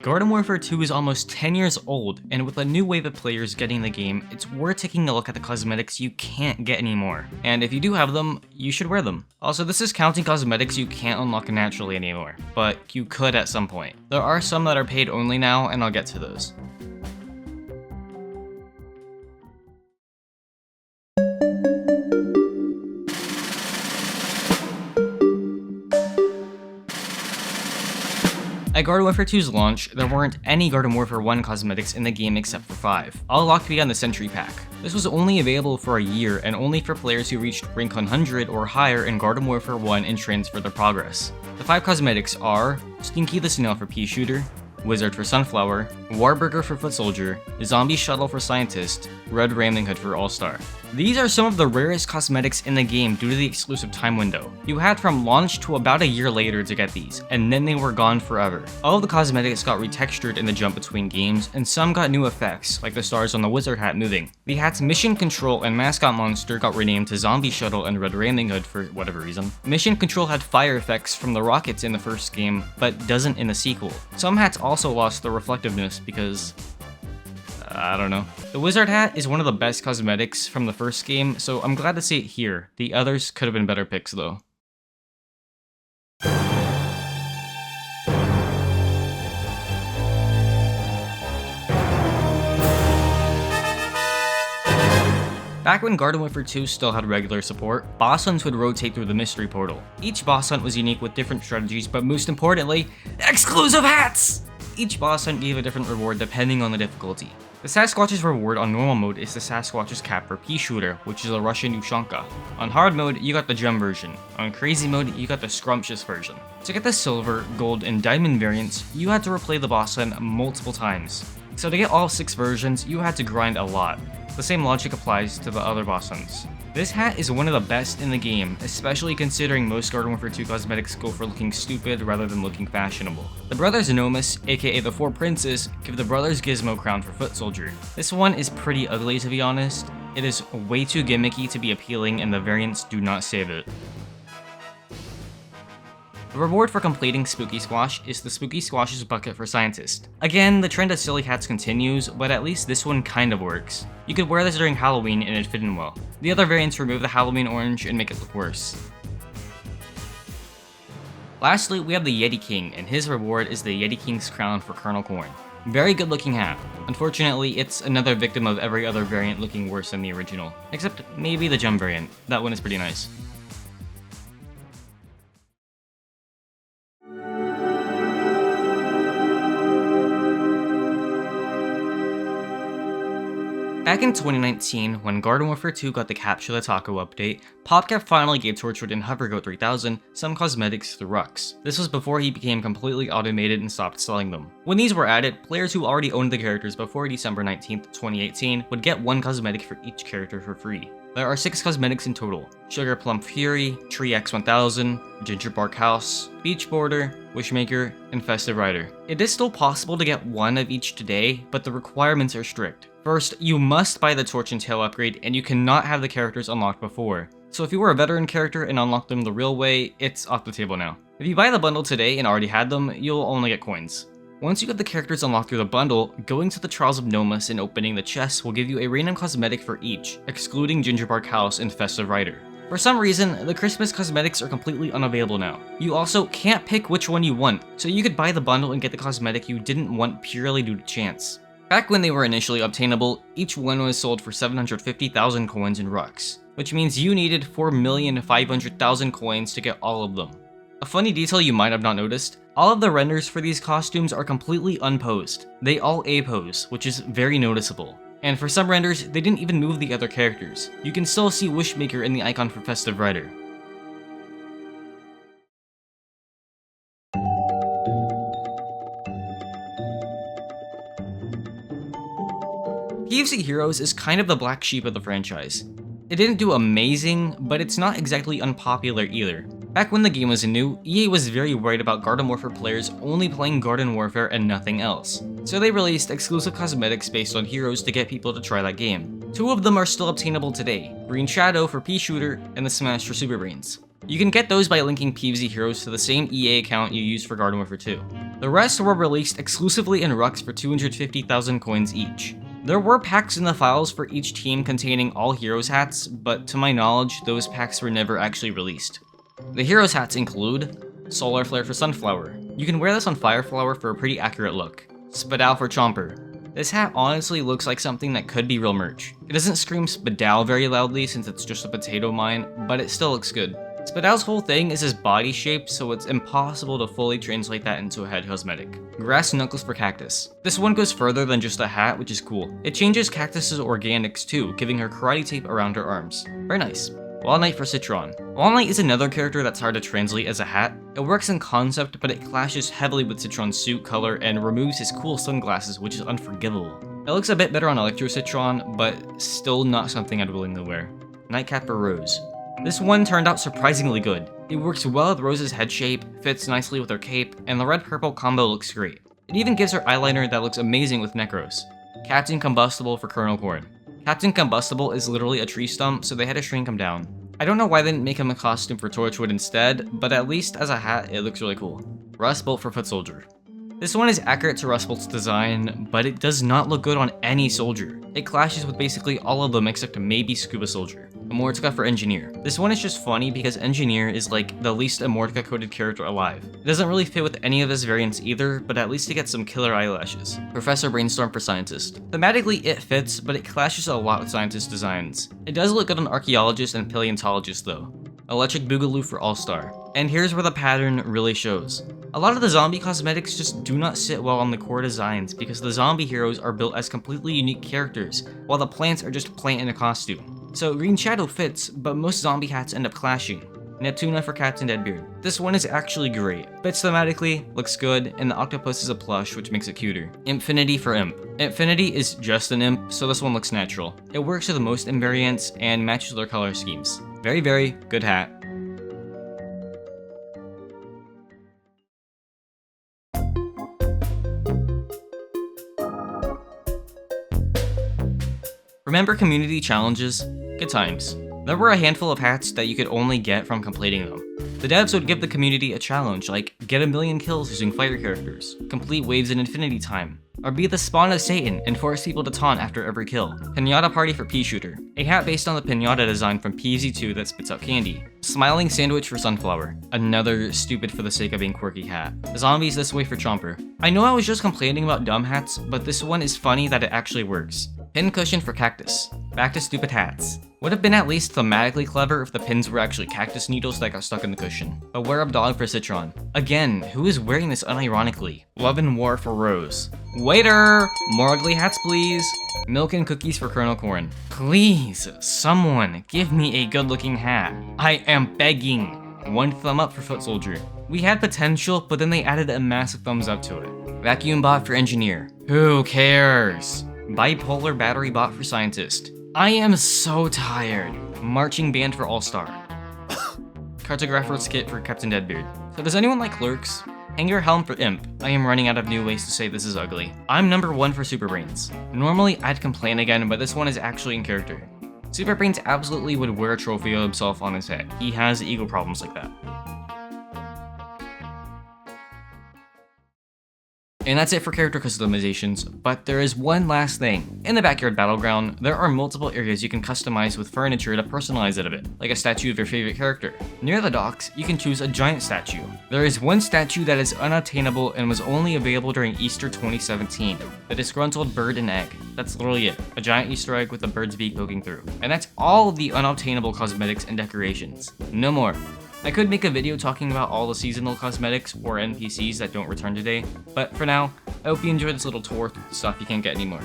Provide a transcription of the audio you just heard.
Garden Warfare 2 is almost 10 years old, and with a new wave of players getting the game, it's worth taking a look at the cosmetics you can't get anymore. And if you do have them, you should wear them. Also, this is counting cosmetics you can't unlock naturally anymore, but you could at some point. There are some that are paid only now, and I'll get to those. At Garden Warfare 2's launch, there weren't any Garden Warfare 1 cosmetics in the game except for 5, all locked beyond the Sentry Pack. This was only available for a year and only for players who reached rank 100 or higher in Garden Warfare 1 and transferred their progress. The 5 cosmetics are Stinky the Snail for Pea Shooter, Wizard for Sunflower, Warburger for Foot Soldier, Zombie Shuttle for Scientist, Red Ramling Hood for All-Star. These are some of the rarest cosmetics in the game due to the exclusive time window. You had from launch to about a year later to get these, and then they were gone forever. All of the cosmetics got retextured in the jump between games, and some got new effects, like the stars on the wizard hat moving. The hat's Mission Control and Mascot Monster got renamed to Zombie Shuttle and Red Ramling Hood for whatever reason. Mission Control had fire effects from the rockets in the first game, but doesn't in the sequel. Some hats also lost their reflectiveness because I don't know. The wizard hat is one of the best cosmetics from the first game, so I'm glad to see it here. The others could have been better picks though. Back when Garden Warfare 2 still had regular support, boss hunts would rotate through the mystery portal. Each boss hunt was unique with different strategies, but most importantly, exclusive hats! Each boss hunt gave a different reward depending on the difficulty. The Sasquatch's reward on normal mode is the Sasquatch's cap for Pea Shooter, which is a Russian Ushanka. On hard mode, you got the gem version. On crazy mode, you got the scrumptious version. To get the silver, gold, and diamond variants, you had to replay the boss hunt multiple times. So to get all 6 versions, you had to grind a lot. The same logic applies to the other boss hunts. This hat is one of the best in the game, especially considering most Garden Warfare 2 cosmetics go for looking stupid rather than looking fashionable. The brothers Gnomus, aka the 4 Princes, give the brothers Gizmo crown for Foot Soldier. This one is pretty ugly to be honest. It is way too gimmicky to be appealing and the variants do not save it. The reward for completing Spooky Squash is the Spooky Squash's bucket for Scientist. Again, the trend of silly hats continues, but at least this one kind of works. You could wear this during Halloween and it'd fit in well. The other variants remove the Halloween orange and make it look worse. Lastly, we have the Yeti King, and his reward is the Yeti King's crown for Colonel Corn. Very good looking hat. Unfortunately, it's another victim of every other variant looking worse than the original. Except maybe the gem variant. That one is pretty nice. Back in 2019, when Garden Warfare 2 got the Capture the Taco update, PopCap finally gave Torchwood and Hovergoat 3000 some cosmetics through Rux. This was before he became completely automated and stopped selling them. When these were added, players who already owned the characters before December 19th, 2018 would get 1 cosmetic for each character for free. There are 6 cosmetics in total: Sugar Plum Fury, Tree X1000, Ginger Bark House, Beach Border, Wishmaker, and Festive Rider. It is still possible to get 1 of each today, but the requirements are strict. First, you must buy the Torch and Tail upgrade, and you cannot have the characters unlocked before. So if you were a veteran character and unlocked them the real way, it's off the table now. If you buy the bundle today and already had them, you'll only get coins. Once you get the characters unlocked through the bundle, going to the Trials of Gnomus and opening the chest will give you a random cosmetic for each, excluding Gingerbark House and Festive Rider. For some reason, the Christmas cosmetics are completely unavailable now. You also can't pick which one you want, so you could buy the bundle and get the cosmetic you didn't want purely due to chance. Back when they were initially obtainable, each one was sold for 750,000 coins in Rux, which means you needed 4,500,000 coins to get all of them. A funny detail you might have not noticed, all of the renders for these costumes are completely unposed. They all A-pose, which is very noticeable. And for some renders, they didn't even move the other characters. You can still see Wishmaker in the icon for Festive Rider. PvZ Heroes is kind of the black sheep of the franchise. It didn't do amazing, but it's not exactly unpopular either. Back when the game was new, EA was very worried about Garden Warfare players only playing Garden Warfare and nothing else. So they released exclusive cosmetics based on heroes to get people to try that game. 2 of them are still obtainable today: Green Shadow for Pea Shooter and the Smash for Super Brains. You can get those by linking PvZ Heroes to the same EA account you used for Garden Warfare 2. The rest were released exclusively in Rux for 250,000 coins each. There were packs in the files for each team containing all Heroes hats, but to my knowledge, those packs were never actually released. The Heroes hats include Solar Flare for Sunflower. You can wear this on Fireflower for a pretty accurate look. Spadal for Chomper. This hat honestly looks like something that could be real merch. It doesn't scream Spadal very loudly since it's just a potato mine, but it still looks good. Spadal's whole thing is his body shape, so it's impossible to fully translate that into a head cosmetic. Grass Knuckles for Cactus. This one goes further than just a hat, which is cool. It changes Cactus's organics too, giving her karate tape around her arms. Very nice. Walnut for Citron. Walnut is another character that's hard to translate as a hat. It works in concept, but it clashes heavily with Citron's suit color and removes his cool sunglasses, which is unforgivable. It looks a bit better on Electro Citron, but still not something I'd willingly wear. Nightcap for Rose. This one turned out surprisingly good. It works well with Rose's head shape, fits nicely with her cape, and the red-purple combo looks great. It even gives her eyeliner that looks amazing with Necros. Captain Combustible for Colonel Corn. Captain Combustible is literally a tree stump, so they had to shrink him down. I don't know why they didn't make him a costume for Torchwood instead, but at least as a hat, it looks really cool. Rust Bolt for Foot Soldier. This one is accurate to Rust Bolt's design, but it does not look good on any soldier. It clashes with basically all of them except maybe Scuba Soldier. Amortica for Engineer. This one is just funny because Engineer is like the least Amortica coded character alive. It doesn't really fit with any of his variants either, but at least he gets some killer eyelashes. Professor Brainstorm for Scientist. Thematically it fits, but it clashes a lot with Scientist designs. It does look good on Archaeologist and Paleontologist though. Electric Boogaloo for All-Star. And here's where the pattern really shows. A lot of the zombie cosmetics just do not sit well on the core designs because the zombie heroes are built as completely unique characters, while the plants are just plant in a costume. So Green Shadow fits, but most zombie hats end up clashing. Neptuna for Captain Deadbeard. This one is actually great. Fits thematically, looks good, and the octopus is a plush, which makes it cuter. Infinity for Imp. Infinity is just an imp, so this one looks natural. It works with most imp variants and matches their color schemes. Very, very good hat. Remember community challenges? Good times. There were a handful of hats that you could only get from completing them. The devs would give the community a challenge like get 1,000,000 kills using fighter characters, complete waves in infinity time, or be the spawn of Satan and force people to taunt after every kill. Pinata Party for Pea Shooter, a hat based on the pinata design from PvZ 2 that spits out candy. Smiling Sandwich for Sunflower, another stupid for the sake of being quirky hat. Zombies This Way for Chomper. I know I was just complaining about dumb hats, but this one is funny that it actually works. Pin Cushion for Cactus. Back to stupid hats. Would have been at least thematically clever if the pins were actually cactus needles that got stuck in the cushion. A Wear-Up Dog for Citron. Again, who is wearing this unironically? Love and War for Rose. Waiter! More ugly hats please! Milk and Cookies for Colonel Corn. Please, someone, give me a good-looking hat. I am begging. One thumb up for Foot Soldier. We had potential, but then they added a massive thumbs up to it. Vacuum Bot for Engineer. Who cares? Bipolar Battery Bot for Scientist. I am so tired. Marching Band for All-Star. Cartographer's Kit for Captain Deadbeard. So does anyone like Lurks? Hanger Helm for Imp. I am running out of new ways to say this is ugly. I'm number 1 for Super Brains. Normally I'd complain again, but this one is actually in character. Super Brains absolutely would wear a trophy of himself on his head. He has ego problems like that. And that's it for character customizations, but there is one last thing. In the Backyard Battleground, there are multiple areas you can customize with furniture to personalize it a bit, like a statue of your favorite character. Near the docks, you can choose a giant statue. There is one statue that is unobtainable and was only available during Easter 2017, the Disgruntled Bird and Egg. That's literally it, a giant Easter egg with a bird's beak poking through. And that's all of the unobtainable cosmetics and decorations. No more. I could make a video talking about all the seasonal cosmetics or NPCs that don't return today, but for now, I hope you enjoyed this little tour through the stuff you can't get anymore.